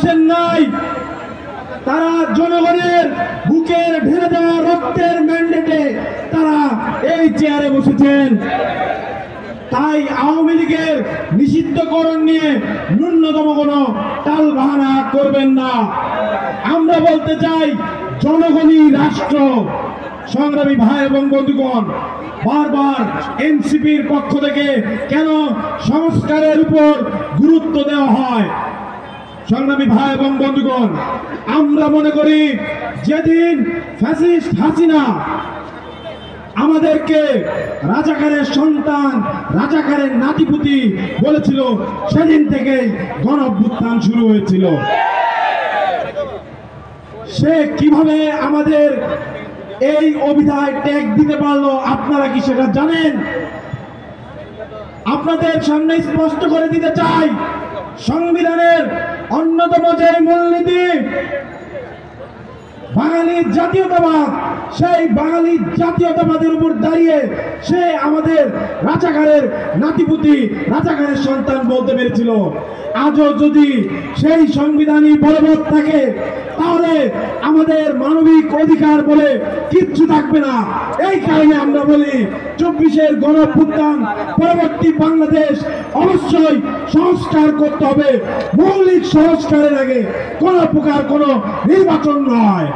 বসেন নাই, তারা জনগণের বুকের ঢেলে দেওয়া রক্তের ম্যান্ডেটে তারা এই চেয়ারে বসেছেন। তাই আওয়ামী লীগের নিষিদ্ধকরণ নিয়ে ন্যূনতম কোনো টাল বাহানা করবেন না। আমরা বলতে চাই, জনগণই রাষ্ট্র। সংগ্রামী ভাই এবং বন্ধুগণ, বারবার এনসিপির পক্ষ থেকে কেন সংস্কারের উপর গুরুত্ব দেওয়া হয়? সংগ্রামী ভাই এবং বন্ধুগণ, আমরা মনে করি যেদিন ফ্যাসিস্ট হাসিনা আমাদেরকে রাজাকারের সন্তান, রাজাকারের নাতিপুতি বলেছিল, সেদিন থেকেই গণঅভ্যুত্থান শুরু হয়েছিল। সে কিভাবে আমাদের এই অভিধায় ট্যাগ দিতে পারলো, আপনারা কি সেটা জানেন? আপনাদের সামনে স্পষ্ট করে দিতে চাই, সংবিধানের অন্যতম যে মূলনীতি বাঙালি জাতীয়তাবাদ, সেই বাঙালি জাতীয়তাবাদের উপর দাঁড়িয়ে সে আমাদের রাজাকারের নাতিপুতি, রাজাকারের সন্তান বলতে পেরেছিল। আজও যদি সেই সংবিধানই বলবৎ থাকে, তাহলে আমাদের মানবিক অধিকার বলে কিচ্ছু থাকবে না। এই কারণে আমরা বলি, 24-এর গণঅভ্যুত্থান পরবর্তী বাংলাদেশ অবশ্যই সংস্কার করতে হবে। মৌলিক সংস্কারের আগে কোন প্রকার কোনো নির্বাচন নয়।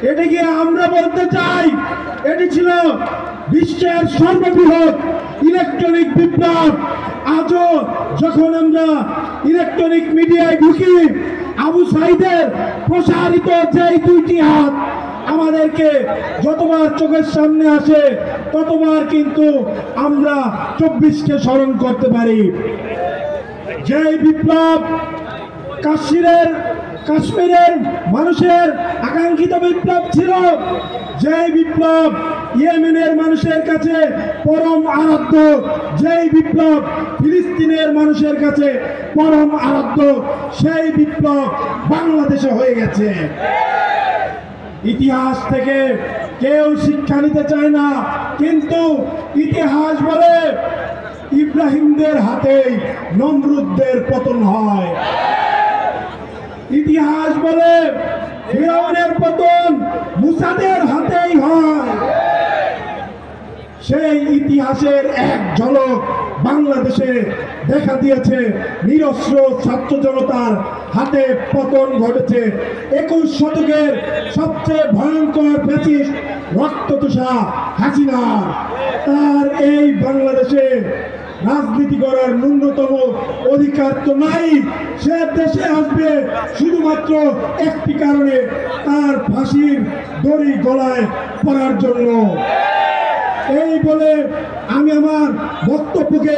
এটিকে আমরা বলতে চাই, এটি ছিল বিশ্বের সর্ববৃহৎ ইলেকট্রনিক বিপ্লব। আজও যখন আমরা ইলেকট্রনিক মিডিয়ায় ঢুকি, আবু সাইদের প্রসারিত যে দুইটি হাত আমাদেরকে যতবার চোখের সামনে আসে, ততবার কিন্তু আমরা 24কে স্মরণ করতে পারি। যে বিপ্লব কাশ্মীরের মানুষের আকাঙ্ক্ষিত বিপ্লব ছিল, যে বিপ্লব ইয়েমেনের মানুষের কাছে পরম আরাধ্য, যেই বিপ্লব ফিলিস্তিনের মানুষের কাছে পরম আরাধ্য, সেই বিপ্লব বাংলাদেশে হয়ে গেছে। ইতিহাস থেকে কেউ শিক্ষা নিতে চায় না, কিন্তু ইতিহাস বলে ইব্রাহিমদের হাতেই নমরুদদের পতন হয়। ইতিহাস বলে ফিরআউনের পতন মুসাদের হাতেই হয়। সেই ইতিহাসের এক ঝলক বাংলাদেশে দেখা দিয়েছে। নিরস্ত্র ছাত্র জনতার হাতে পতন ঘটেছে। 21 শতকের সবচেয়ে ভয়ঙ্কর ফ্যাসিস্ট রক্তচোষা হাসিনা, তার এই বাংলাদেশে রাজনীতি করার ন্যূনতম অধিকার তো নাই। সে দেশে আসবে শুধুমাত্র একটি কারণে, তার ফাঁসির দড়ি গলায় পড়ার জন্য। এই বলে আমি আমার বক্তব্যকে